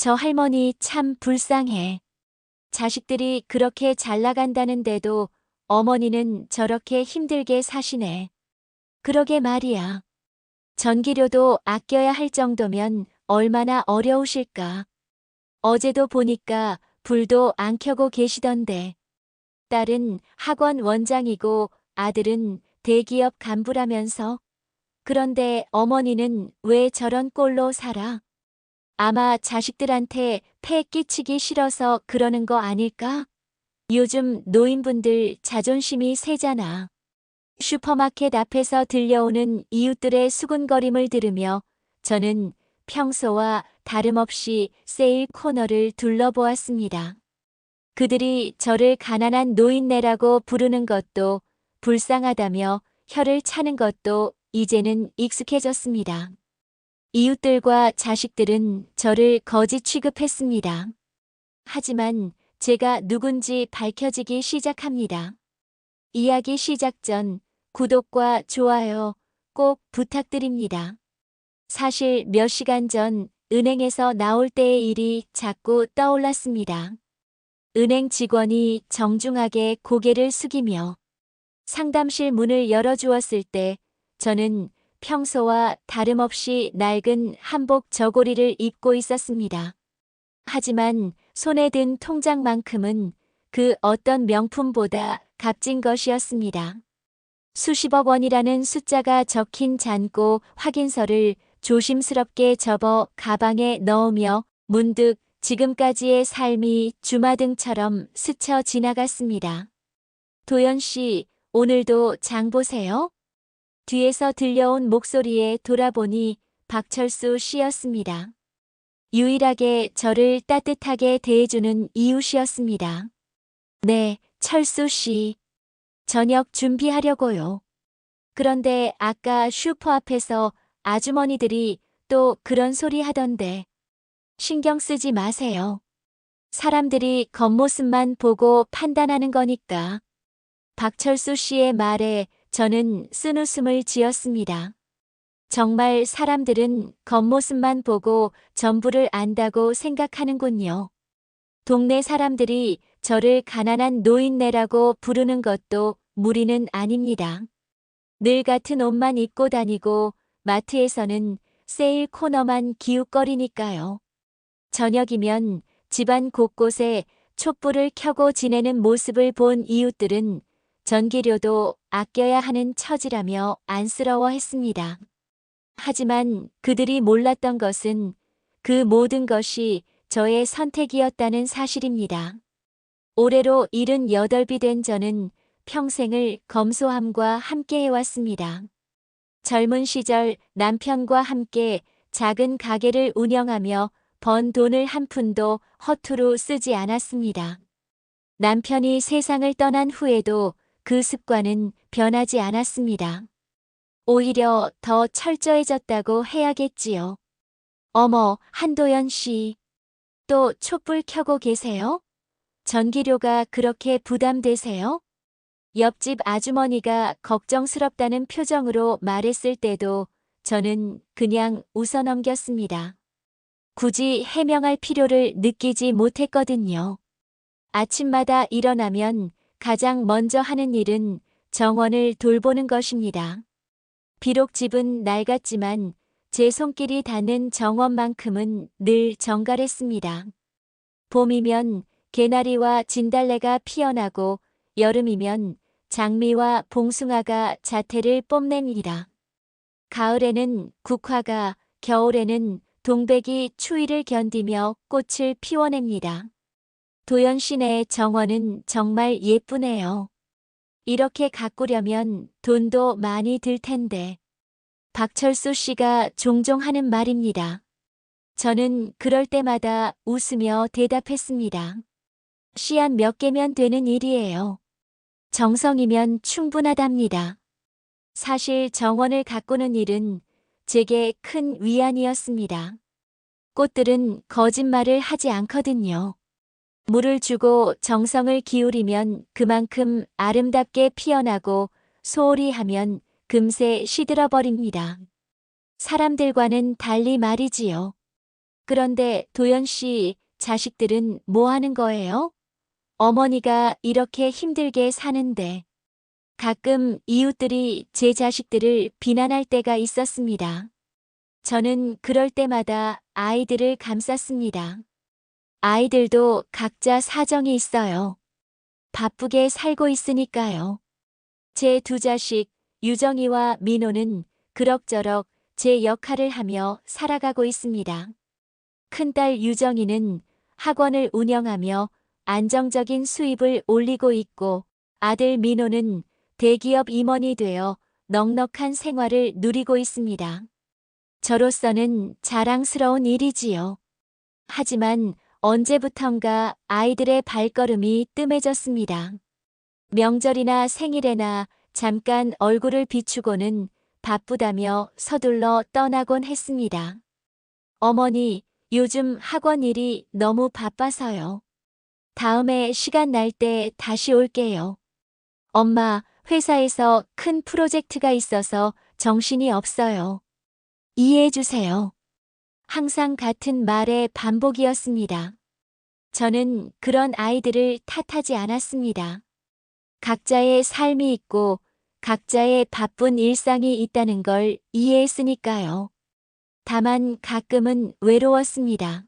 저 할머니 참 불쌍해. 자식들이 그렇게 잘 나간다는데도 어머니는 저렇게 힘들게 사시네. 그러게 말이야. 전기료도 아껴야 할 정도면 얼마나 어려우실까. 어제도 보니까 불도 안 켜고 계시던데. 딸은 학원 원장이고 아들은 대기업 간부라면서. 그런데 어머니는 왜 저런 꼴로 살아? 아마 자식들한테 폐 끼치기 싫어서 그러는 거 아닐까? 요즘 노인분들 자존심이 세잖아. 슈퍼마켓 앞에서 들려오는 이웃들의 수군거림을 들으며 저는 평소와 다름없이 세일 코너를 둘러보았습니다. 그들이 저를 가난한 노인네라고 부르는 것도 불쌍하다며 혀를 차는 것도 이제는 익숙해졌습니다. 이웃들과 자식들은 저를 거지 취급했습니다. 하지만 제가 누군지 밝혀지기 시작합니다. 이야기 시작 전 구독과 좋아요 꼭 부탁드립니다. 사실 몇 시간 전 은행에서 나올 때의 일이 자꾸 떠올랐습니다. 은행 직원이 정중하게 고개를 숙이며 상담실 문을 열어주었을 때 저는 평소와 다름없이 낡은 한복 저고리를 입고 있었습니다. 하지만 손에 든 통장만큼은 그 어떤 명품보다 값진 것이었습니다. 수십억 원이라는 숫자가 적힌 잔고 확인서를 조심스럽게 접어 가방에 넣으며 문득 지금까지의 삶이 주마등처럼 스쳐 지나갔습니다. 도연 씨, 오늘도 장 보세요? 뒤에서 들려온 목소리에 돌아보니 박철수 씨였습니다. 유일하게 저를 따뜻하게 대해주는 이웃이었습니다. 네, 철수 씨. 저녁 준비하려고요. 그런데 아까 슈퍼 앞에서 아주머니들이 또 그런 소리 하던데. 신경 쓰지 마세요. 사람들이 겉모습만 보고 판단하는 거니까. 박철수 씨의 말에 저는 쓴웃음을 지었습니다. 정말 사람들은 겉모습만 보고 전부를 안다고 생각하는군요. 동네 사람들이 저를 가난한 노인네라고 부르는 것도 무리는 아닙니다. 늘 같은 옷만 입고 다니고 마트에서는 세일 코너만 기웃거리니까요. 저녁이면 집안 곳곳에 촛불을 켜고 지내는 모습을 본 이웃들은 전기료도 아껴야 하는 처지라며 안쓰러워했습니다. 하지만 그들이 몰랐던 것은 그 모든 것이 저의 선택이었다는 사실입니다. 올해로 78이 된 저는 평생을 검소함과 함께 해왔습니다. 젊은 시절 남편과 함께 작은 가게를 운영하며 번 돈을 한 푼도 허투루 쓰지 않았습니다. 남편이 세상을 떠난 후에도 그 습관은 변하지 않았습니다. 오히려 더 철저해졌다고 해야겠지요. 어머, 한도연 씨. 또 촛불 켜고 계세요? 전기료가 그렇게 부담되세요? 옆집 아주머니가 걱정스럽다는 표정으로 말했을 때도 저는 그냥 웃어넘겼습니다. 굳이 해명할 필요를 느끼지 못했거든요. 아침마다 일어나면 가장 먼저 하는 일은 정원을 돌보는 것입니다. 비록 집은 낡았지만 제 손길이 닿는 정원만큼은 늘 정갈했습니다. 봄이면 개나리와 진달래가 피어나고 여름이면 장미와 봉숭아가 자태를 뽐냅니다. 가을에는 국화가, 겨울에는 동백이 추위를 견디며 꽃을 피워냅니다. 도연 시내의 정원은 정말 예쁘네요. 이렇게 가꾸려면 돈도 많이 들 텐데. 박철수 씨가 종종 하는 말입니다. 저는 그럴 때마다 웃으며 대답했습니다. 씨앗 몇 개면 되는 일이에요. 정성이면 충분하답니다. 사실 정원을 가꾸는 일은 제게 큰 위안이었습니다. 꽃들은 거짓말을 하지 않거든요. 물을 주고 정성을 기울이면 그만큼 아름답게 피어나고 소홀히 하면 금세 시들어버립니다. 사람들과는 달리 말이지요. 그런데 도연 씨, 자식들은 뭐 하는 거예요? 어머니가 이렇게 힘들게 사는데. 가끔 이웃들이 제 자식들을 비난할 때가 있었습니다. 저는 그럴 때마다 아이들을 감쌌습니다. 아이들도 각자 사정이 있어요. 바쁘게 살고 있으니까요. 제 두 자식, 유정이와 민호는 그럭저럭 제 역할을 하며 살아가고 있습니다. 큰딸 유정이는 학원을 운영하며 안정적인 수입을 올리고 있고, 아들 민호는 대기업 임원이 되어 넉넉한 생활을 누리고 있습니다. 저로서는 자랑스러운 일이지요. 하지만 언제부턴가 아이들의 발걸음이 뜸해졌습니다. 명절이나 생일에나 잠깐 얼굴을 비추고는 바쁘다며 서둘러 떠나곤 했습니다. 어머니, 요즘 학원 일이 너무 바빠서요. 다음에 시간 날 때 다시 올게요. 엄마, 회사에서 큰 프로젝트가 있어서 정신이 없어요. 이해해 주세요. 항상 같은 말의 반복이었습니다. 저는 그런 아이들을 탓하지 않았습니다. 각자의 삶이 있고 각자의 바쁜 일상이 있다는 걸 이해했으니까요. 다만 가끔은 외로웠습니다.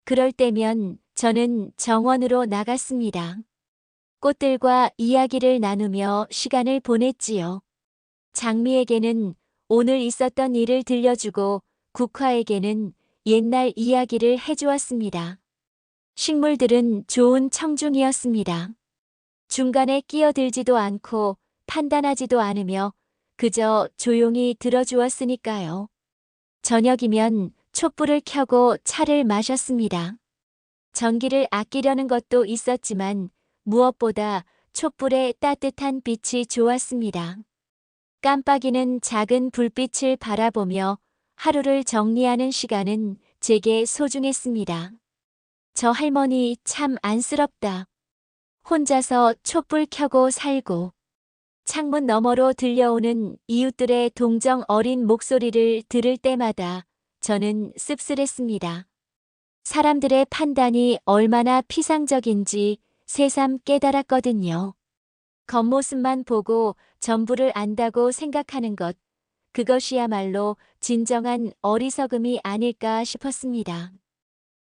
그럴 때면 저는 정원으로 나갔습니다. 꽃들과 이야기를 나누며 시간을 보냈지요. 장미에게는 오늘 있었던 일을 들려주고 국화에게는 옛날 이야기를 해주었습니다. 식물들은 좋은 청중이었습니다. 중간에 끼어들지도 않고 판단하지도 않으며 그저 조용히 들어주었으니까요. 저녁이면 촛불을 켜고 차를 마셨습니다. 전기를 아끼려는 것도 있었지만 무엇보다 촛불의 따뜻한 빛이 좋았습니다. 깜빡이는 작은 불빛을 바라보며 하루를 정리하는 시간은 제게 소중했습니다. 저 할머니 참 안쓰럽다. 혼자서 촛불 켜고 살고. 창문 너머로 들려오는 이웃들의 동정 어린 목소리를 들을 때마다 저는 씁쓸했습니다. 사람들의 판단이 얼마나 피상적인지 새삼 깨달았거든요. 겉모습만 보고 전부를 안다고 생각하는 것, 그것이야말로 진정한 어리석음이 아닐까 싶었습니다.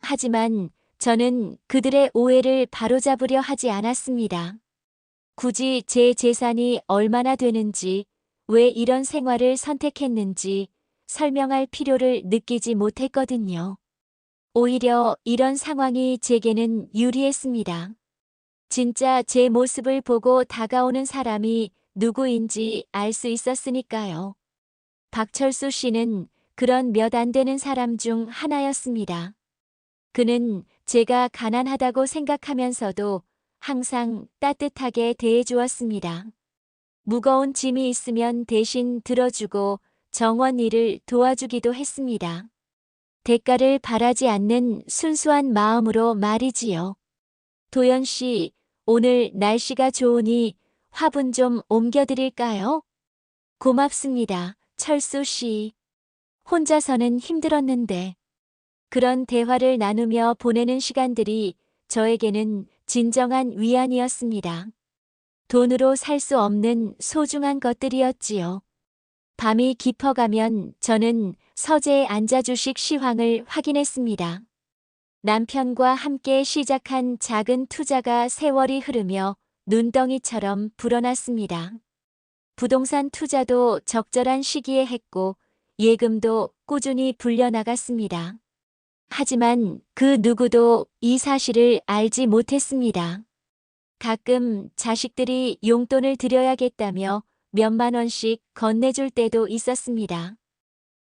하지만 저는 그들의 오해를 바로잡으려 하지 않았습니다. 굳이 제 재산이 얼마나 되는지, 왜 이런 생활을 선택했는지 설명할 필요를 느끼지 못했거든요. 오히려 이런 상황이 제게는 유리했습니다. 진짜 제 모습을 보고 다가오는 사람이 누구인지 알 수 있었으니까요. 박철수 씨는 그런 몇 안 되는 사람 중 하나였습니다. 그는 제가 가난하다고 생각하면서도 항상 따뜻하게 대해주었습니다. 무거운 짐이 있으면 대신 들어주고 정원 일을 도와주기도 했습니다. 대가를 바라지 않는 순수한 마음으로 말이지요. 도연 씨, 오늘 날씨가 좋으니 화분 좀 옮겨드릴까요? 고맙습니다, 철수 씨. 혼자서는 힘들었는데. 그런 대화를 나누며 보내는 시간들이 저에게는 진정한 위안이었습니다. 돈으로 살 수 없는 소중한 것들이었지요. 밤이 깊어가면 저는 서재에 앉아 주식 시황을 확인했습니다. 남편과 함께 시작한 작은 투자가 세월이 흐르며 눈덩이처럼 불어났습니다. 부동산 투자도 적절한 시기에 했고 예금도 꾸준히 불려나갔습니다. 하지만 그 누구도 이 사실을 알지 못했습니다. 가끔 자식들이 용돈을 드려야겠다며 몇만 원씩 건네줄 때도 있었습니다.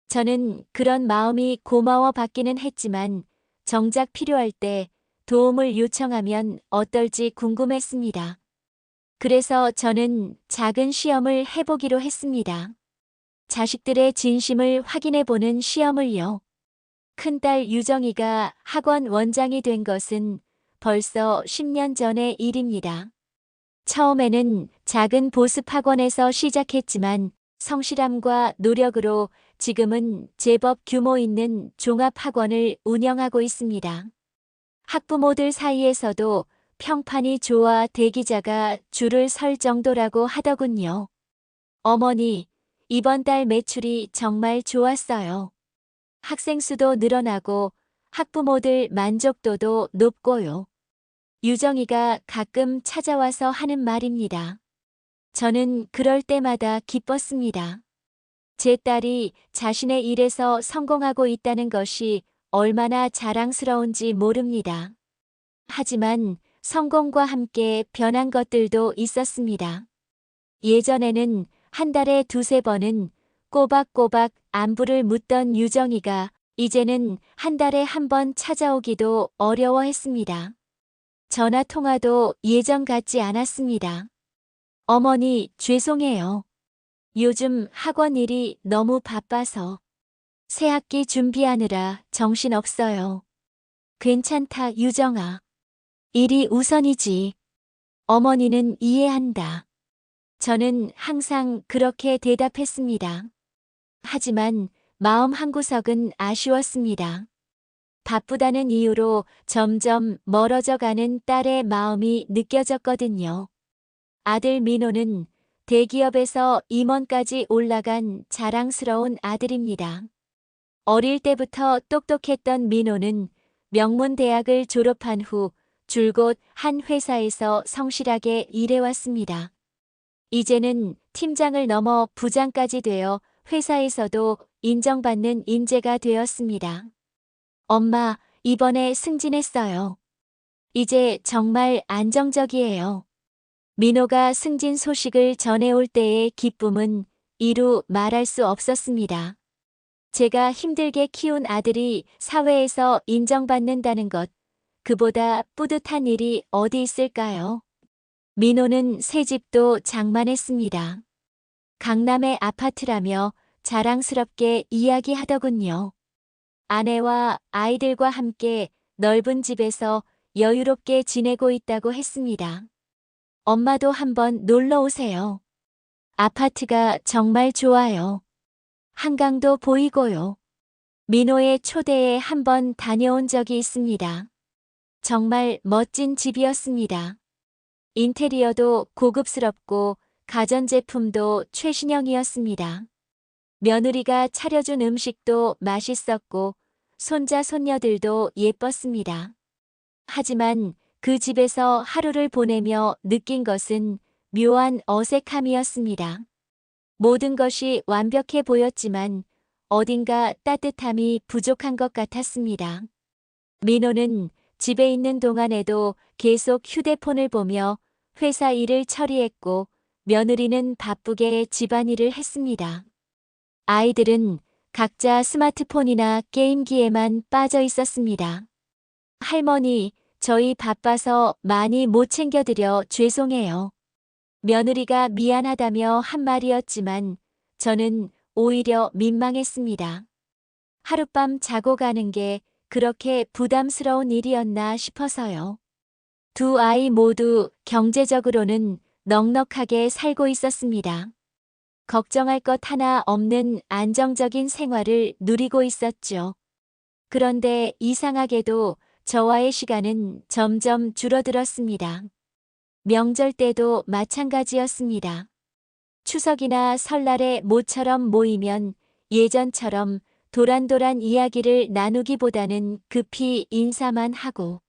저는 그런 마음이 고마워 받기는 했지만 정작 필요할 때 도움을 요청하면 어떨지 궁금했습니다. 그래서 저는 작은 시험을 해보기로 했습니다. 자식들의 진심을 확인해보는 시험을요. 큰딸 유정이가 학원 원장이 된 것은 벌써 10년 전의 일입니다. 처음에는 작은 보습학원에서 시작했지만 성실함과 노력으로 지금은 제법 규모 있는 종합학원을 운영하고 있습니다. 학부모들 사이에서도 평판이 좋아 대기자가 줄을 설 정도라고 하더군요. 어머니, 이번 달 매출이 정말 좋았어요. 학생 수도 늘어나고 학부모들 만족도도 높고요. 유정이가 가끔 찾아와서 하는 말입니다. 저는 그럴 때마다 기뻤습니다. 제 딸이 자신의 일에서 성공하고 있다는 것이 얼마나 자랑스러운지 모릅니다. 하지만 성공과 함께 변한 것들도 있었습니다. 예전에는 한 달에 두세 번은 꼬박꼬박 안부를 묻던 유정이가 이제는 한 달에 한 번 찾아오기도 어려워했습니다. 전화 통화도 예전 같지 않았습니다. 어머니, 죄송해요. 요즘 학원 일이 너무 바빠서 새학기 준비하느라 정신없어요. 괜찮다, 유정아. 일이 우선이지. 어머니는 이해한다. 저는 항상 그렇게 대답했습니다. 하지만 마음 한구석은 아쉬웠습니다. 바쁘다는 이유로 점점 멀어져 가는 딸의 마음이 느껴졌거든요. 아들 민호는 대기업에서 임원까지 올라간 자랑스러운 아들입니다. 어릴 때부터 똑똑했던 민호는 명문대학을 졸업한 후 줄곧 한 회사에서 성실하게 일해왔습니다. 이제는 팀장을 넘어 부장까지 되어 회사에서도 인정받는 인재가 되었습니다. 엄마, 이번에 승진했어요. 이제 정말 안정적이에요. 민호가 승진 소식을 전해올 때의 기쁨은 이루 말할 수 없었습니다. 제가 힘들게 키운 아들이 사회에서 인정받는다는 것, 그보다 뿌듯한 일이 어디 있을까요? 민호는 새 집도 장만했습니다. 강남의 아파트라며 자랑스럽게 이야기하더군요. 아내와 아이들과 함께 넓은 집에서 여유롭게 지내고 있다고 했습니다. 엄마도 한번 놀러 오세요. 아파트가 정말 좋아요. 한강도 보이고요. 민호의 초대에 한번 다녀온 적이 있습니다. 정말 멋진 집이었습니다. 인테리어도 고급스럽고 가전제품도 최신형이었습니다. 며느리가 차려준 음식도 맛있었고 손자 손녀들도 예뻤습니다. 하지만 그 집에서 하루를 보내며 느낀 것은 묘한 어색함이었습니다. 모든 것이 완벽해 보였지만 어딘가 따뜻함이 부족한 것 같았습니다. 민호는 집에 있는 동안에도 계속 휴대폰을 보며 회사 일을 처리했고 며느리는 바쁘게 집안일을 했습니다. 아이들은 각자 스마트폰이나 게임기에만 빠져 있었습니다. 할머니, 저희 바빠서 많이 못 챙겨드려 죄송해요. 며느리가 미안하다며 한 말이었지만 저는 오히려 민망했습니다. 하룻밤 자고 가는 게 그렇게 부담스러운 일이었나 싶어서요. 두 아이 모두 경제적으로는 넉넉하게 살고 있었습니다. 걱정할 것 하나 없는 안정적인 생활을 누리고 있었죠. 그런데 이상하게도 저와의 시간은 점점 줄어들었습니다. 명절 때도 마찬가지였습니다. 추석이나 설날에 모처럼 모이면 예전처럼 도란도란 이야기를 나누기보다는 급히 인사만 하고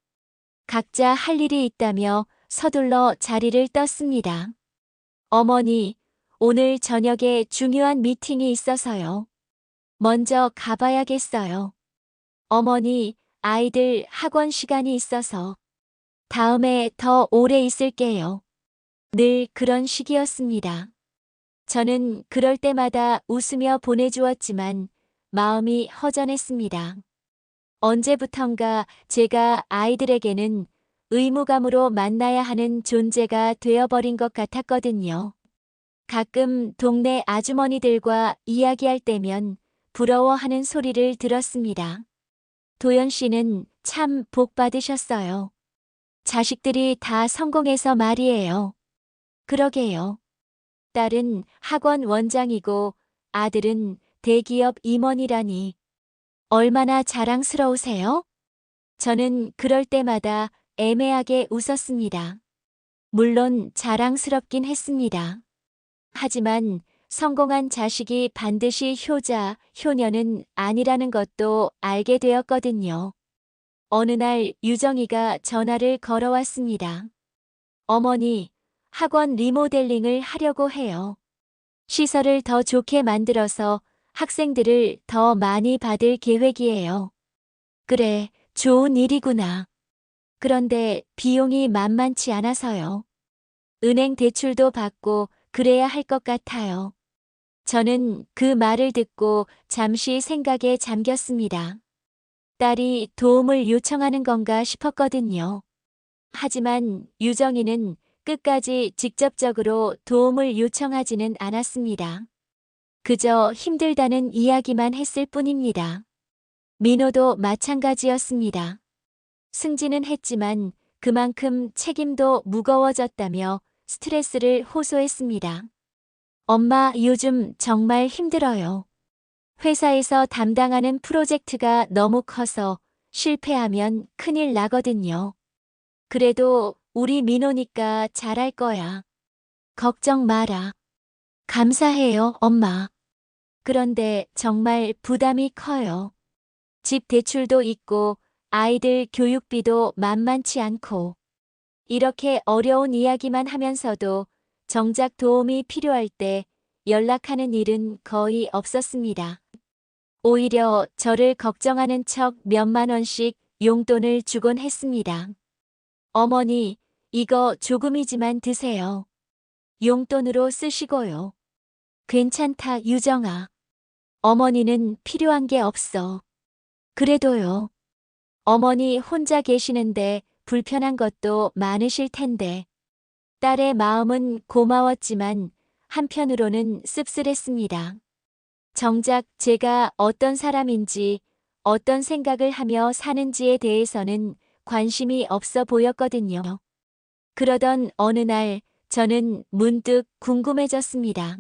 각자 할 일이 있다며 서둘러 자리를 떴습니다. 어머니, 오늘 저녁에 중요한 미팅이 있어서요. 먼저 가봐야겠어요. 어머니, 아이들 학원 시간이 있어서 다음에 더 오래 있을게요. 늘 그런 식이었습니다. 저는 그럴 때마다 웃으며 보내주었지만 마음이 허전했습니다. 언제부턴가 제가 아이들에게는 의무감으로 만나야 하는 존재가 되어버린 것 같았거든요. 가끔 동네 아주머니들과 이야기할 때면 부러워하는 소리를 들었습니다. 도연 씨는 참 복 받으셨어요. 자식들이 다 성공해서 말이에요. 그러게요. 딸은 학원 원장이고 아들은 대기업 임원이라니 얼마나 자랑스러우세요? 저는 그럴 때마다 애매하게 웃었습니다. 물론 자랑스럽긴 했습니다. 하지만 성공한 자식이 반드시 효자, 효녀는 아니라는 것도 알게 되었거든요. 어느 날 유정이가 전화를 걸어왔습니다. 어머니, 학원 리모델링을 하려고 해요. 시설을 더 좋게 만들어서 학생들을 더 많이 받을 계획이에요. 그래, 좋은 일이구나. 그런데 비용이 만만치 않아서요. 은행 대출도 받고 그래야 할 것 같아요. 저는 그 말을 듣고 잠시 생각에 잠겼습니다. 딸이 도움을 요청하는 건가 싶었거든요. 하지만 유정이는 끝까지 직접적으로 도움을 요청하지는 않았습니다. 그저 힘들다는 이야기만 했을 뿐입니다. 민호도 마찬가지였습니다. 승진은 했지만 그만큼 책임도 무거워졌다며 스트레스를 호소했습니다. 엄마, 요즘 정말 힘들어요. 회사에서 담당하는 프로젝트가 너무 커서 실패하면 큰일 나거든요. 그래도 우리 민호니까 잘할 거야. 걱정 마라. 감사해요, 엄마. 그런데 정말 부담이 커요. 집 대출도 있고 아이들 교육비도 만만치 않고 이렇게 어려운 이야기만 하면서도 정작 도움이 필요할 때 연락하는 일은 거의 없었습니다. 오히려 저를 걱정하는 척 몇만 원씩 용돈을 주곤 했습니다. 어머니, 이거 조금이지만 드세요. 용돈으로 쓰시고요. 괜찮다, 유정아. 어머니는 필요한 게 없어. 그래도요. 어머니 혼자 계시는데 불편한 것도 많으실 텐데. 딸의 마음은 고마웠지만 한편으로는 씁쓸했습니다. 정작 제가 어떤 사람인지, 어떤 생각을 하며 사는지에 대해서는 관심이 없어 보였거든요. 그러던 어느 날 저는 문득 궁금해졌습니다.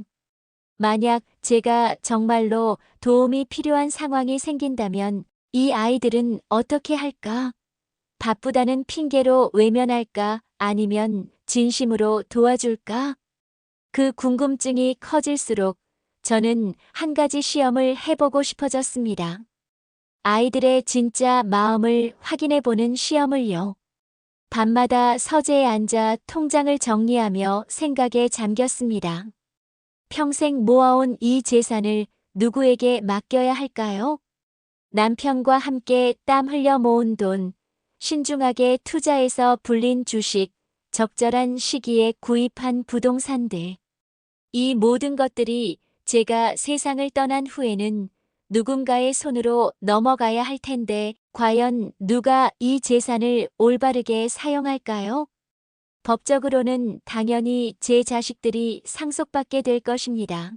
만약 제가 정말로 도움이 필요한 상황이 생긴다면 이 아이들은 어떻게 할까? 바쁘다는 핑계로 외면할까? 아니면 진심으로 도와줄까? 그 궁금증이 커질수록 저는 한 가지 시험을 해보고 싶어졌습니다. 아이들의 진짜 마음을 확인해보는 시험을요. 밤마다 서재에 앉아 통장을 정리하며 생각에 잠겼습니다. 평생 모아온 이 재산을 누구에게 맡겨야 할까요? 남편과 함께 땀 흘려 모은 돈, 신중하게 투자해서 불린 주식, 적절한 시기에 구입한 부동산들. 이 모든 것들이 제가 세상을 떠난 후에는 누군가의 손으로 넘어가야 할 텐데 과연 누가 이 재산을 올바르게 사용할까요? 법적으로는 당연히 제 자식들이 상속받게 될 것입니다.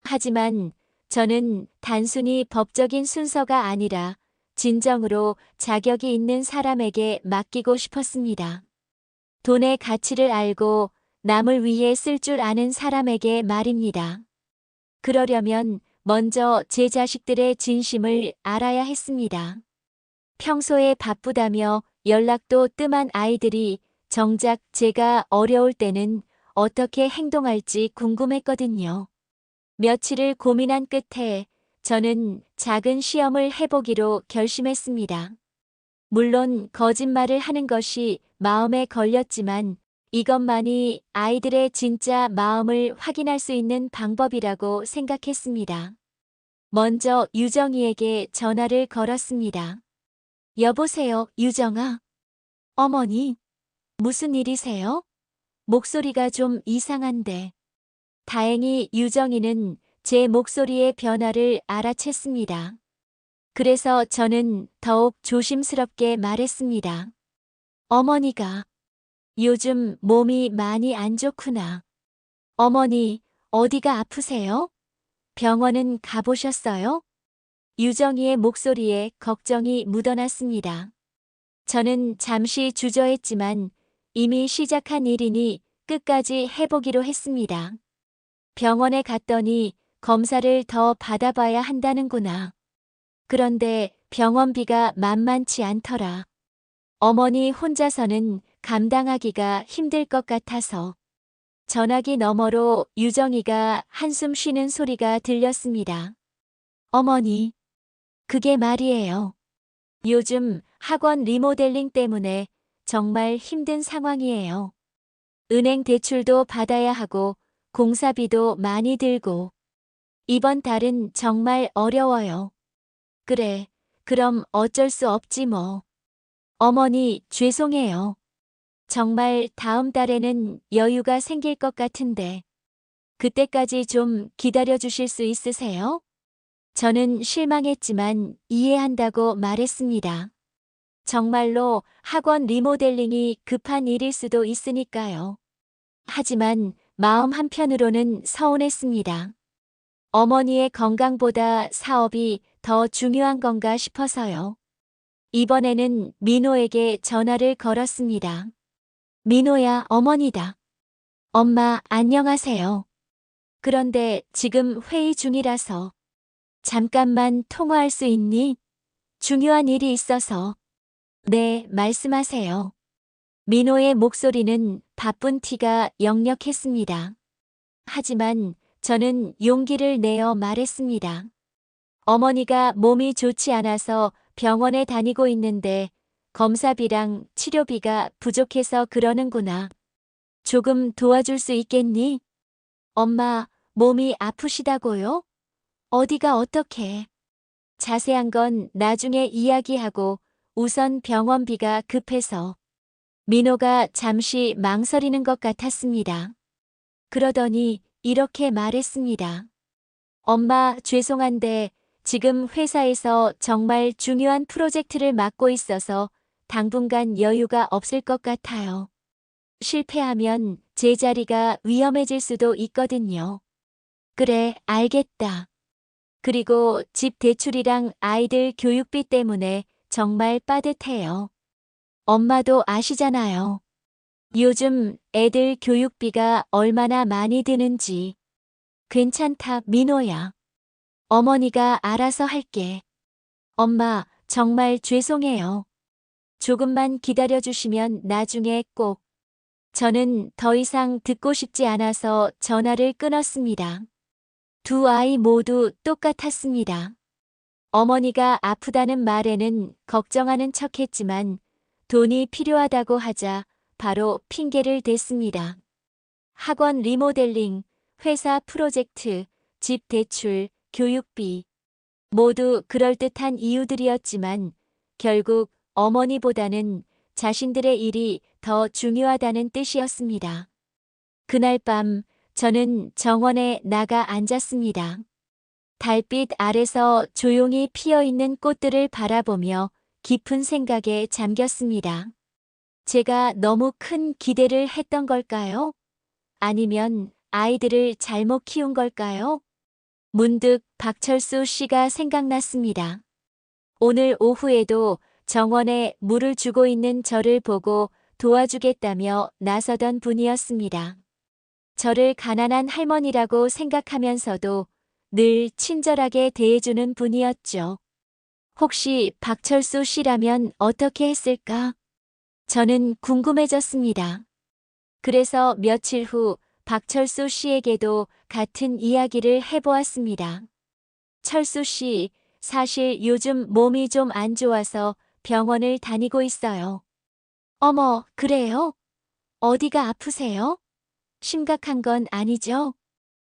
하지만 저는 단순히 법적인 순서가 아니라 진정으로 자격이 있는 사람에게 맡기고 싶었습니다. 돈의 가치를 알고 남을 위해 쓸 줄 아는 사람에게 말입니다. 그러려면 먼저 제 자식들의 진심을 알아야 했습니다. 평소에 바쁘다며 연락도 뜸한 아이들이 정작 제가 어려울 때는 어떻게 행동할지 궁금했거든요. 며칠을 고민한 끝에 저는 작은 시험을 해보기로 결심했습니다. 물론 거짓말을 하는 것이 마음에 걸렸지만 이것만이 아이들의 진짜 마음을 확인할 수 있는 방법이라고 생각했습니다. 먼저 유정이에게 전화를 걸었습니다. 여보세요, 유정아. 어머니, 무슨 일이세요? 목소리가 좀 이상한데. 다행히 유정이는 제 목소리의 변화를 알아챘습니다. 그래서 저는 더욱 조심스럽게 말했습니다. 어머니가 요즘 몸이 많이 안 좋구나. 어머니, 어디가 아프세요? 병원은 가보셨어요? 유정이의 목소리에 걱정이 묻어났습니다. 저는 잠시 주저했지만 이미 시작한 일이니 끝까지 해보기로 했습니다. 병원에 갔더니 검사를 더 받아봐야 한다는구나. 그런데 병원비가 만만치 않더라. 어머니 혼자서는 감당하기가 힘들 것 같아서. 전화기 너머로 유정이가 한숨 쉬는 소리가 들렸습니다. 어머니, 그게 말이에요. 요즘 학원 리모델링 때문에 정말 힘든 상황이에요. 은행 대출도 받아야 하고 공사비도 많이 들고 이번 달은 정말 어려워요. 그래, 그럼 어쩔 수 없지 뭐. 어머니, 죄송해요. 정말 다음 달에는 여유가 생길 것 같은데 그때까지 좀 기다려 주실 수 있으세요? 저는 실망했지만 이해한다고 말했습니다. 정말로 학원 리모델링이 급한 일일 수도 있으니까요. 하지만 마음 한편으로는 서운했습니다. 어머니의 건강보다 사업이 더 중요한 건가 싶어서요. 이번에는 민호에게 전화를 걸었습니다. 민호야, 어머니다. 엄마, 안녕하세요. 그런데 지금 회의 중이라서 잠깐만 통화할 수 있니? 중요한 일이 있어서. 네, 말씀하세요. 민호의 목소리는 바쁜 티가 역력했습니다. 하지만 저는 용기를 내어 말했습니다. 어머니가 몸이 좋지 않아서 병원에 다니고 있는데 검사비랑 치료비가 부족해서 그러는구나. 조금 도와줄 수 있겠니? 엄마, 몸이 아프시다고요? 어디가 어떻게? 자세한 건 나중에 이야기하고 우선 병원비가 급해서. 민호가 잠시 망설이는 것 같았습니다. 그러더니 이렇게 말했습니다. 엄마, 죄송한데 지금 회사에서 정말 중요한 프로젝트를 맡고 있어서 당분간 여유가 없을 것 같아요. 실패하면 제 자리가 위험해질 수도 있거든요. 그래, 알겠다. 그리고 집 대출이랑 아이들 교육비 때문에 정말 빠듯해요. 엄마도 아시잖아요. 요즘 애들 교육비가 얼마나 많이 드는지. 괜찮다, 민호야. 어머니가 알아서 할게. 엄마, 정말 죄송해요. 조금만 기다려주시면 나중에 꼭. 저는 더 이상 듣고 싶지 않아서 전화를 끊었습니다. 두 아이 모두 똑같았습니다. 어머니가 아프다는 말에는 걱정하는 척했지만 돈이 필요하다고 하자 바로 핑계를 댔습니다. 학원 리모델링, 회사 프로젝트, 집 대출, 교육비. 모두 그럴듯한 이유들이었지만 결국 어머니보다는 자신들의 일이 더 중요하다는 뜻이었습니다. 그날 밤 저는 정원에 나가 앉았습니다. 달빛 아래서 조용히 피어있는 꽃들을 바라보며 깊은 생각에 잠겼습니다. 제가 너무 큰 기대를 했던 걸까요? 아니면 아이들을 잘못 키운 걸까요? 문득 박철수 씨가 생각났습니다. 오늘 오후에도 정원에 물을 주고 있는 저를 보고 도와주겠다며 나서던 분이었습니다. 저를 가난한 할머니라고 생각하면서도 늘 친절하게 대해주는 분이었죠. 혹시 박철수 씨라면 어떻게 했을까? 저는 궁금해졌습니다. 그래서 며칠 후 박철수 씨에게도 같은 이야기를 해보았습니다. 철수 씨, 사실 요즘 몸이 좀 안 좋아서 병원을 다니고 있어요. 어머, 그래요? 어디가 아프세요? 심각한 건 아니죠?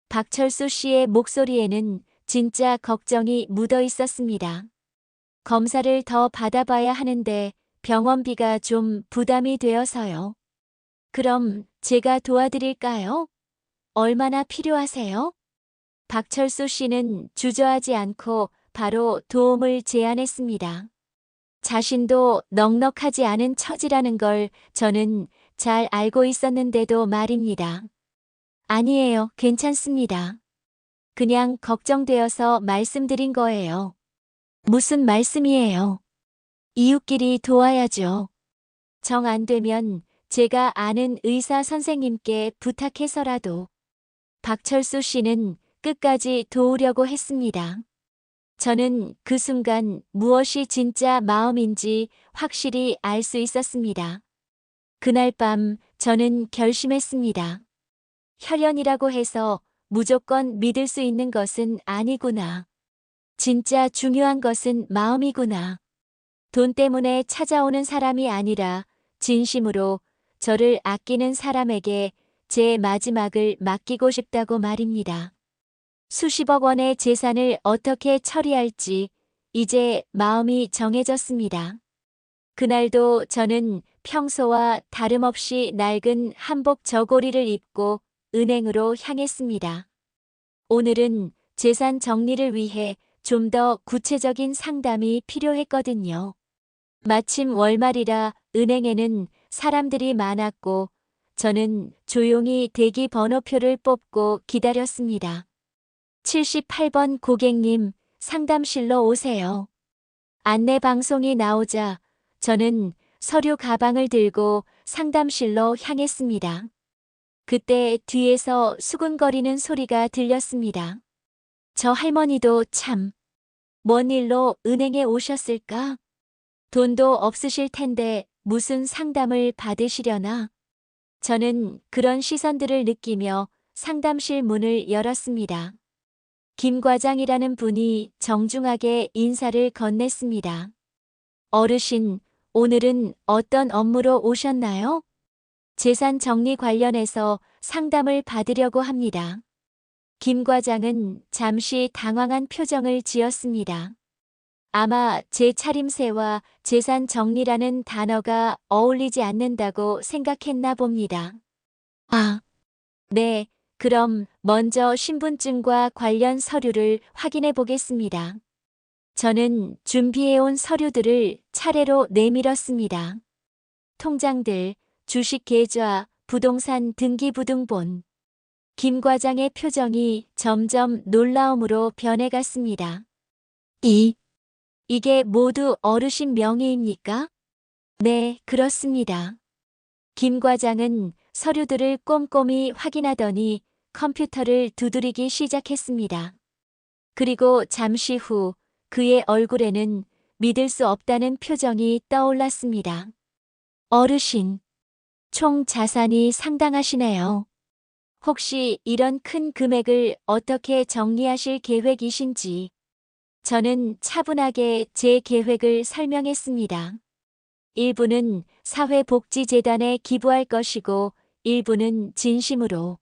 박철수 씨의 목소리에는 진짜 걱정이 묻어 있었습니다. 검사를 더 받아봐야 하는데 병원비가 좀 부담이 되어서요. 그럼 제가 도와드릴까요? 얼마나 필요하세요? 박철수 씨는 주저하지 않고 바로 도움을 제안했습니다. 자신도 넉넉하지 않은 처지라는 걸 저는 잘 알고 있었는데도 말입니다. 아니에요, 괜찮습니다. 그냥 걱정되어서 말씀드린 거예요. 무슨 말씀이에요? 이웃끼리 도와야죠. 정 안 되면 제가 아는 의사 선생님께 부탁해서라도. 박철수 씨는 끝까지 도우려고 했습니다. 저는 그 순간 무엇이 진짜 마음인지 확실히 알 수 있었습니다. 그날 밤 저는 결심했습니다. 혈연이라고 해서 무조건 믿을 수 있는 것은 아니구나. 진짜 중요한 것은 마음이구나. 돈 때문에 찾아오는 사람이 아니라 진심으로 저를 아끼는 사람에게 제 마지막을 맡기고 싶다고 말입니다. 수십억 원의 재산을 어떻게 처리할지 이제 마음이 정해졌습니다. 그날도 저는 평소와 다름없이 낡은 한복 저고리를 입고 은행으로 향했습니다. 오늘은 재산 정리를 위해 좀 더 구체적인 상담이 필요했거든요. 마침 월말이라 은행에는 사람들이 많았고 저는 조용히 대기 번호표를 뽑고 기다렸습니다. 78번 고객님, 상담실로 오세요. 안내 방송이 나오자 저는 서류 가방을 들고 상담실로 향했습니다. 그때 뒤에서 수근거리는 소리가 들렸습니다. 저 할머니도 참, 뭔 일로 은행에 오셨을까? 돈도 없으실 텐데 무슨 상담을 받으시려나? 저는 그런 시선들을 느끼며 상담실 문을 열었습니다. 김 과장이라는 분이 정중하게 인사를 건넸습니다. 어르신, 오늘은 어떤 업무로 오셨나요? 재산 정리 관련해서 상담을 받으려고 합니다. 김 과장은 잠시 당황한 표정을 지었습니다. 아마 제 차림새와 재산 정리라는 단어가 어울리지 않는다고 생각했나 봅니다. 아, 네, 그럼 먼저 신분증과 관련 서류를 확인해 보겠습니다. 저는 준비해온 서류들을 차례로 내밀었습니다. 통장들, 주식 계좌, 부동산 등기부등본. 김 과장의 표정이 점점 놀라움으로 변해갔습니다. 이게 모두 어르신 명의입니까? 네, 그렇습니다. 김 과장은 서류들을 꼼꼼히 확인하더니 컴퓨터를 두드리기 시작했습니다. 그리고 잠시 후 그의 얼굴에는 믿을 수 없다는 표정이 떠올랐습니다. 어르신, 총 자산이 상당하시네요. 혹시 이런 큰 금액을 어떻게 정리하실 계획이신지. 저는 차분하게 제 계획을 설명했습니다. 일부는 사회복지재단에 기부할 것이고 일부는 진심으로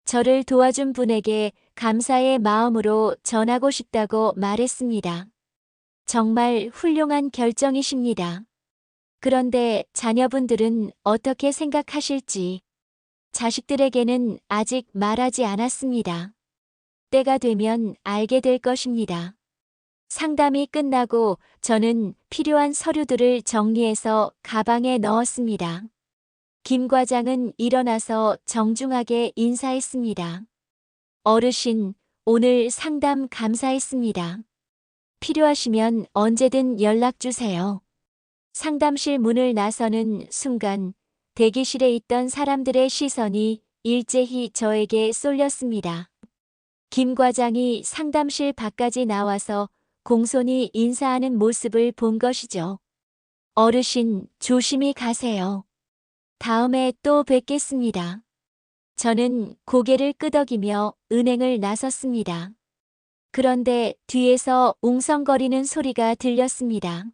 저를 도와준 분에게 감사의 마음으로 전하고 싶다고 말했습니다. 정말 훌륭한 결정이십니다. 그런데 자녀분들은 어떻게 생각하실지 자식들에게는 아직 말하지 않았습니다. 때가 되면 알게 될 것입니다. 상담이 끝나고 저는 필요한 서류들을 정리해서 가방에 넣었습니다. 김 과장은 일어나서 정중하게 인사했습니다. 어르신, 오늘 상담 감사했습니다. 필요하시면 언제든 연락 주세요. 상담실 문을 나서는 순간 대기실에 있던 사람들의 시선이 일제히 저에게 쏠렸습니다. 김 과장이 상담실 밖까지 나와서 공손히 인사하는 모습을 본 것이죠. 어르신, 조심히 가세요. 다음에 또 뵙겠습니다. 저는 고개를 끄덕이며 은행을 나섰습니다. 그런데 뒤에서 웅성거리는 소리가 들렸습니다.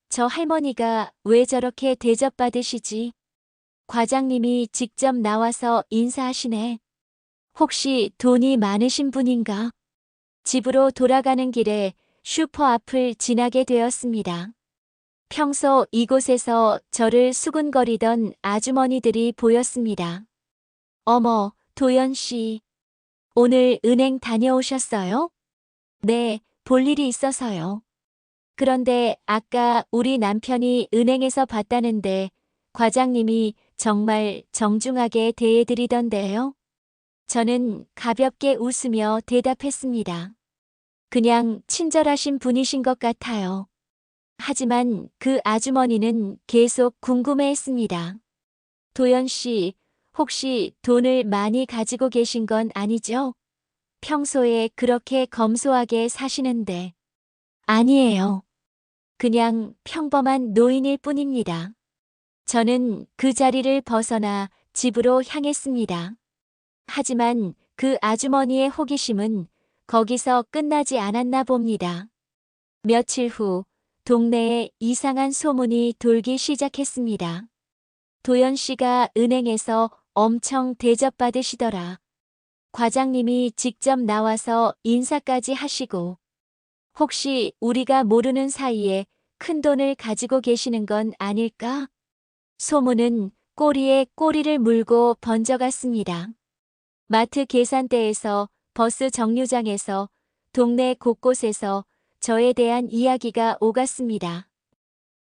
저 할머니가 왜 저렇게 대접받으시지? 과장님이 직접 나와서 인사하시네. 혹시 돈이 많으신 분인가? 집으로 돌아가는 길에 슈퍼 앞을 지나게 되었습니다. 평소 이곳에서 저를 수군거리던 아주머니들이 보였습니다. 어머, 도연 씨. 오늘 은행 다녀오셨어요? 네, 볼 일이 있어서요. 그런데 아까 우리 남편이 은행에서 봤다는데 과장님이 정말 정중하게 대해드리던데요. 저는 가볍게 웃으며 대답했습니다. 그냥 친절하신 분이신 것 같아요. 하지만 그 아주머니는 계속 궁금해했습니다. 도연 씨, 혹시 돈을 많이 가지고 계신 건 아니죠? 평소에 그렇게 검소하게 사시는데. 아니에요. 그냥 평범한 노인일 뿐입니다. 저는 그 자리를 벗어나 집으로 향했습니다. 하지만 그 아주머니의 호기심은 거기서 끝나지 않았나 봅니다. 며칠 후 동네에 이상한 소문이 돌기 시작했습니다. 도연 씨가 은행에서 엄청 대접받으시더라. 과장님이 직접 나와서 인사까지 하시고, 혹시 우리가 모르는 사이에 큰 돈을 가지고 계시는 건 아닐까? 소문은 꼬리에 꼬리를 물고 번져갔습니다. 마트 계산대에서, 버스 정류장에서, 동네 곳곳에서 저에 대한 이야기가 오갔습니다.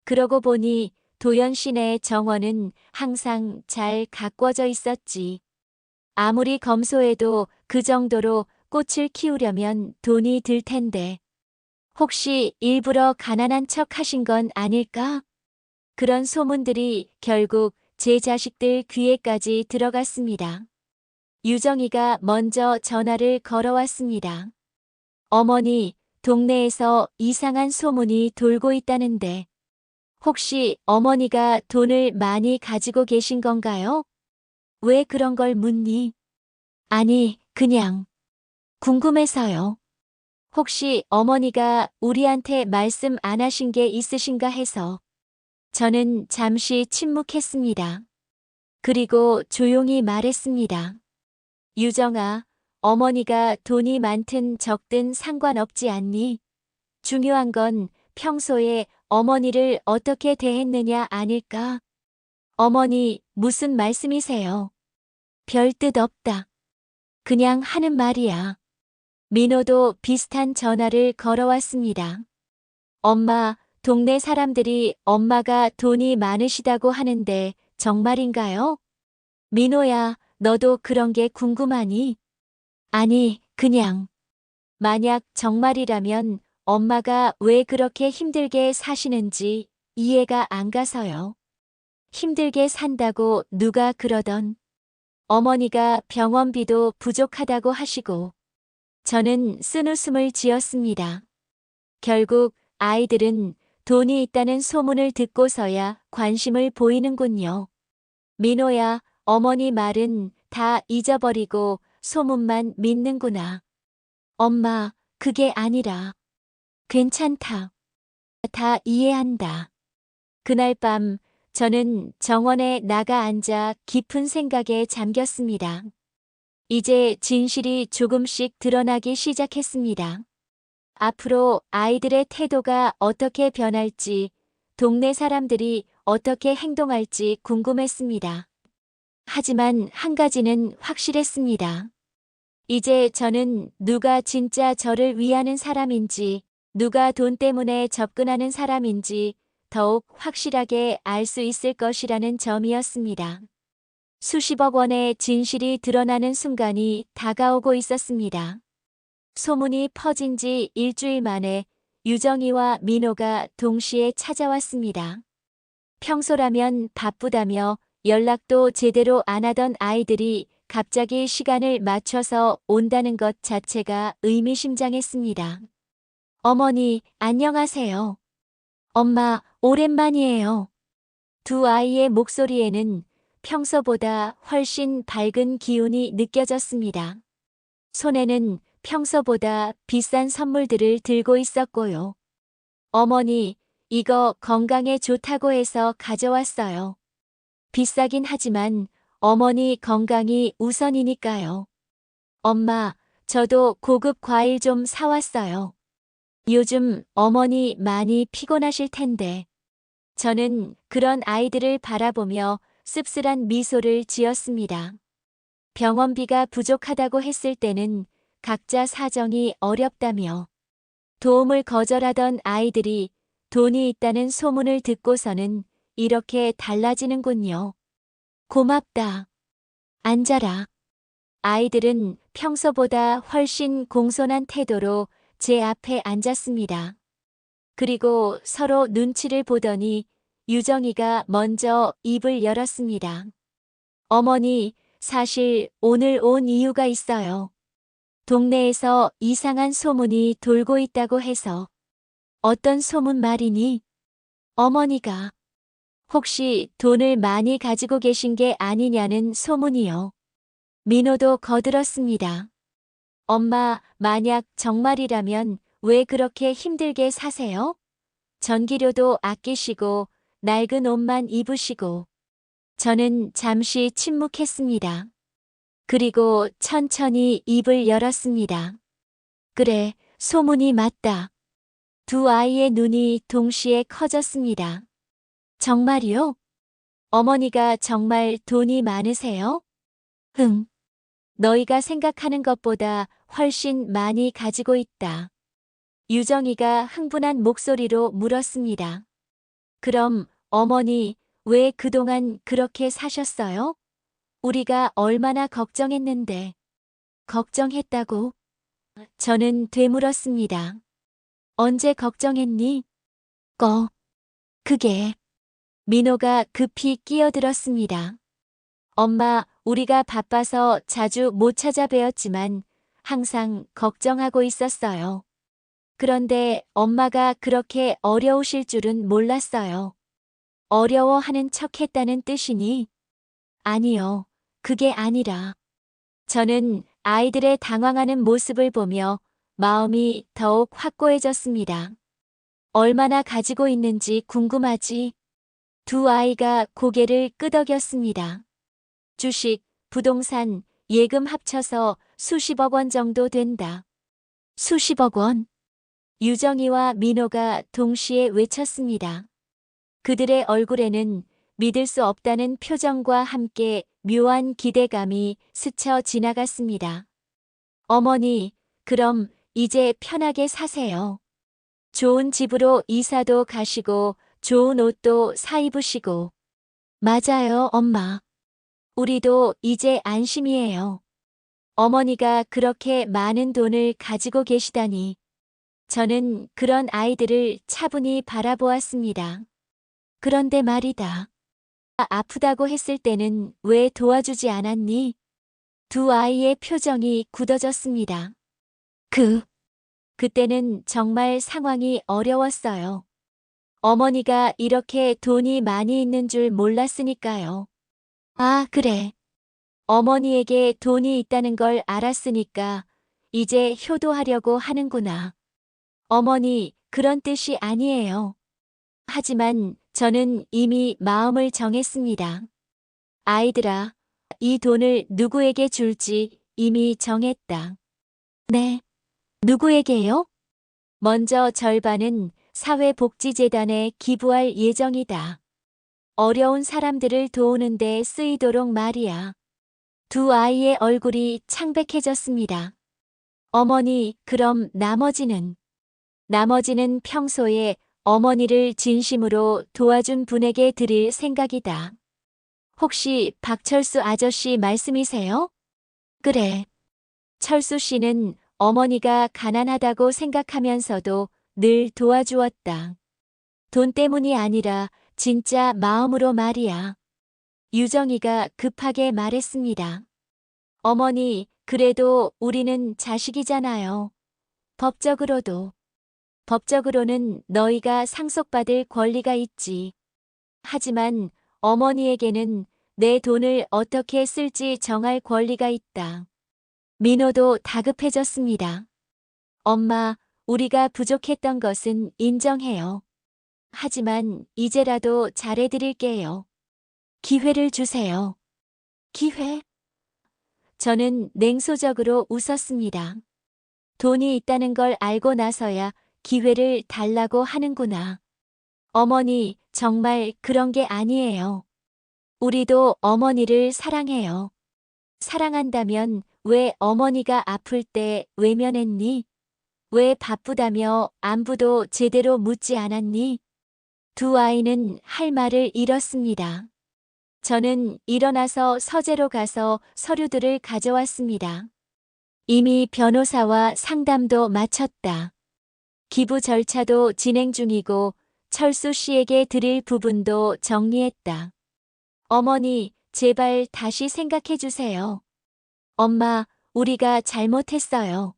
그러고 보니 도연 씨네 정원은 항상 잘 가꿔져 있었지. 아무리 검소해도 그 정도로 꽃을 키우려면 돈이 들 텐데. 혹시 일부러 가난한 척 하신 건 아닐까? 그런 소문들이 결국 제 자식들 귀에까지 들어갔습니다. 유정이가 먼저 전화를 걸어왔습니다. 어머니, 동네에서 이상한 소문이 돌고 있다는데 혹시 어머니가 돈을 많이 가지고 계신 건가요? 왜 그런 걸 묻니? 아니, 그냥 궁금해서요. 혹시 어머니가 우리한테 말씀 안 하신 게 있으신가 해서. 저는 잠시 침묵했습니다. 그리고 조용히 말했습니다. 유정아, 어머니가 돈이 많든 적든 상관없지 않니? 중요한 건 평소에 어머니를 어떻게 대했느냐 아닐까? 어머니, 무슨 말씀이세요? 별 뜻 없다. 그냥 하는 말이야. 민호도 비슷한 전화를 걸어왔습니다. 엄마, 동네 사람들이 엄마가 돈이 많으시다고 하는데 정말인가요? 민호야, 너도 그런 게 궁금하니? 아니, 그냥. 만약 정말이라면 엄마가 왜 그렇게 힘들게 사시는지 이해가 안 가서요. 힘들게 산다고 누가 그러던. 어머니가 병원비도 부족하다고 하시고. 저는 쓴웃음을 지었습니다. 결국 아이들은 돈이 있다는 소문을 듣고서야 관심을 보이는군요. 민호야, 어머니 말은 다 잊어버리고 소문만 믿는구나. 엄마, 그게 아니라. 괜찮다. 다 이해한다. 그날 밤 저는 정원에 나가 앉아 깊은 생각에 잠겼습니다. 이제 진실이 조금씩 드러나기 시작했습니다. 앞으로 아이들의 태도가 어떻게 변할지, 동네 사람들이 어떻게 행동할지 궁금했습니다. 하지만 한 가지는 확실했습니다. 이제 저는 누가 진짜 저를 위하는 사람인지, 누가 돈 때문에 접근하는 사람인지 더욱 확실하게 알 수 있을 것이라는 점이었습니다. 수십억 원의 진실이 드러나는 순간이 다가오고 있었습니다. 소문이 퍼진 지 일주일 만에 유정이와 민호가 동시에 찾아왔습니다. 평소라면 바쁘다며 연락도 제대로 안 하던 아이들이 갑자기 시간을 맞춰서 온다는 것 자체가 의미심장했습니다. 어머니, 안녕하세요. 엄마, 오랜만이에요. 두 아이의 목소리에는 평소보다 훨씬 밝은 기운이 느껴졌습니다. 손에는 평소보다 비싼 선물들을 들고 있었고요. 어머니, 이거 건강에 좋다고 해서 가져왔어요. 비싸긴 하지만 어머니 건강이 우선이니까요. 엄마, 저도 고급 과일 좀 사왔어요. 요즘 어머니 많이 피곤하실 텐데. 저는 그런 아이들을 바라보며 씁쓸한 미소를 지었습니다. 병원비가 부족하다고 했을 때는 각자 사정이 어렵다며 도움을 거절하던 아이들이 돈이 있다는 소문을 듣고서는 이렇게 달라지는군요. 고맙다. 앉아라. 아이들은 평소보다 훨씬 공손한 태도로 제 앞에 앉았습니다. 그리고 서로 눈치를 보더니 유정이가 먼저 입을 열었습니다. 어머니, 사실 오늘 온 이유가 있어요. 동네에서 이상한 소문이 돌고 있다고 해서. 어떤 소문 말이니? 어머니가 혹시 돈을 많이 가지고 계신 게 아니냐는 소문이요. 민호도 거들었습니다. 엄마, 만약 정말이라면 왜 그렇게 힘들게 사세요? 전기료도 아끼시고 낡은 옷만 입으시고. 저는 잠시 침묵했습니다. 그리고 천천히 입을 열었습니다. 그래, 소문이 맞다. 두 아이의 눈이 동시에 커졌습니다. 정말이요? 어머니가 정말 돈이 많으세요? 응. 너희가 생각하는 것보다 훨씬 많이 가지고 있다. 유정이가 흥분한 목소리로 물었습니다. 그럼 어머니, 왜 그동안 그렇게 사셨어요? 우리가 얼마나 걱정했는데. 걱정했다고? 저는 되물었습니다. 언제 걱정했니? 그게. 민호가 급히 끼어들었습니다. 엄마, 우리가 바빠서 자주 못 찾아뵈었지만 항상 걱정하고 있었어요. 그런데 엄마가 그렇게 어려우실 줄은 몰랐어요. 어려워하는 척 했다는 뜻이니? 아니요. 그게 아니라. 저는 아이들의 당황하는 모습을 보며 마음이 더욱 확고해졌습니다. 얼마나 가지고 있는지 궁금하지? 두 아이가 고개를 끄덕였습니다. 주식, 부동산, 예금 합쳐서 수십억 원 정도 된다. 수십억 원? 유정이와 민호가 동시에 외쳤습니다. 그들의 얼굴에는 믿을 수 없다는 표정과 함께 묘한 기대감이 스쳐 지나갔습니다. 어머니, 그럼 이제 편하게 사세요. 좋은 집으로 이사도 가시고 좋은 옷도 사 입으시고. 맞아요, 엄마. 우리도 이제 안심이에요. 어머니가 그렇게 많은 돈을 가지고 계시다니. 저는 그런 아이들을 차분히 바라보았습니다. 그런데 말이다. 아프다고 했을 때는 왜 도와주지 않았니? 두 아이의 표정이 굳어졌습니다. 그때는 정말 상황이 어려웠어요. 어머니가 이렇게 돈이 많이 있는 줄 몰랐으니까요. 아, 그래. 어머니에게 돈이 있다는 걸 알았으니까 이제 효도하려고 하는구나. 어머니, 그런 뜻이 아니에요. 하지만 저는 이미 마음을 정했습니다. 아이들아, 이 돈을 누구에게 줄지 이미 정했다. 네. 누구에게요? 먼저 절반은 사회복지재단에 기부할 예정이다. 어려운 사람들을 도우는 데 쓰이도록 말이야. 두 아이의 얼굴이 창백해졌습니다. 어머니, 그럼 나머지는? 나머지는 평소에 어머니를 진심으로 도와준 분에게 드릴 생각이다. 혹시 박철수 아저씨 말씀이세요? 그래. 철수 씨는 어머니가 가난하다고 생각하면서도 늘 도와주었다. 돈 때문이 아니라 진짜 마음으로 말이야. 유정이가 급하게 말했습니다. 어머니, 그래도 우리는 자식이잖아요. 법적으로도. 법적으로는 너희가 상속받을 권리가 있지. 하지만 어머니에게는 내 돈을 어떻게 쓸지 정할 권리가 있다. 민호도 다급해졌습니다. 엄마, 우리가 부족했던 것은 인정해요. 하지만 이제라도 잘해드릴게요. 기회를 주세요. 기회? 저는 냉소적으로 웃었습니다. 돈이 있다는 걸 알고 나서야 기회를 달라고 하는구나. 어머니, 정말 그런 게 아니에요. 우리도 어머니를 사랑해요. 사랑한다면 왜 어머니가 아플 때 외면했니? 왜 바쁘다며 안부도 제대로 묻지 않았니? 두 아이는 할 말을 잃었습니다. 저는 일어나서 서재로 가서 서류들을 가져왔습니다. 이미 변호사와 상담도 마쳤다. 기부 절차도 진행 중이고 철수 씨에게 드릴 부분도 정리했다. 어머니, 제발 다시 생각해 주세요. 엄마, 우리가 잘못했어요.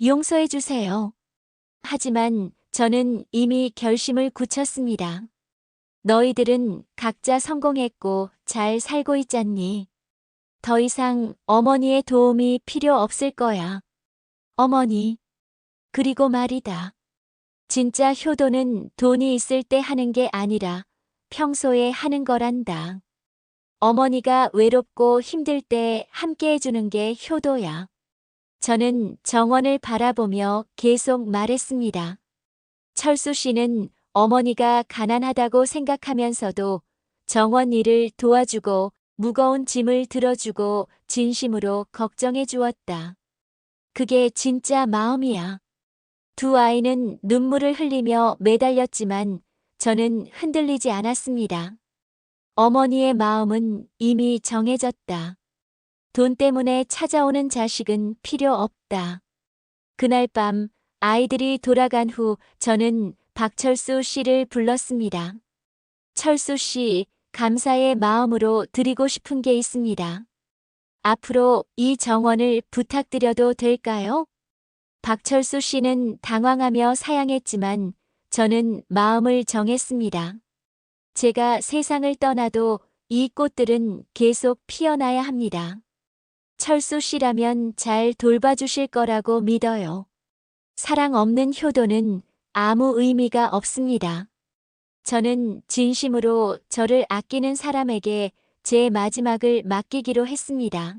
용서해 주세요. 하지만 저는 이미 결심을 굳혔습니다. 너희들은 각자 성공했고 잘 살고 있잖니. 더 이상 어머니의 도움이 필요 없을 거야. 어머니. 그리고 말이다. 진짜 효도는 돈이 있을 때 하는 게 아니라 평소에 하는 거란다. 어머니가 외롭고 힘들 때 함께 해주는 게 효도야. 저는 정원을 바라보며 계속 말했습니다. 철수 씨는 어머니가 가난하다고 생각하면서도 정원 일을 도와주고 무거운 짐을 들어주고 진심으로 걱정해 주었다. 그게 진짜 마음이야. 두 아이는 눈물을 흘리며 매달렸지만 저는 흔들리지 않았습니다. 어머니의 마음은 이미 정해졌다. 돈 때문에 찾아오는 자식은 필요 없다. 그날 밤 아이들이 돌아간 후 저는 박철수 씨를 불렀습니다. 철수 씨, 감사의 마음으로 드리고 싶은 게 있습니다. 앞으로 이 정원을 부탁드려도 될까요? 박철수 씨는 당황하며 사양했지만 저는 마음을 정했습니다. 제가 세상을 떠나도 이 꽃들은 계속 피어나야 합니다. 철수 씨라면 잘 돌봐주실 거라고 믿어요. 사랑 없는 효도는 아무 의미가 없습니다. 저는 진심으로 저를 아끼는 사람에게 제 마지막을 맡기기로 했습니다.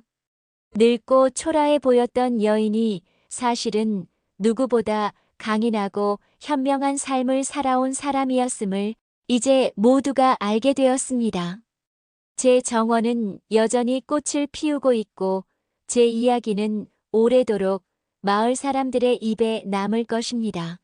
늙고 초라해 보였던 여인이 사실은 누구보다 강인하고 현명한 삶을 살아온 사람이었음을 이제 모두가 알게 되었습니다. 제 정원은 여전히 꽃을 피우고 있고 제 이야기는 오래도록 마을 사람들의 입에 남을 것입니다.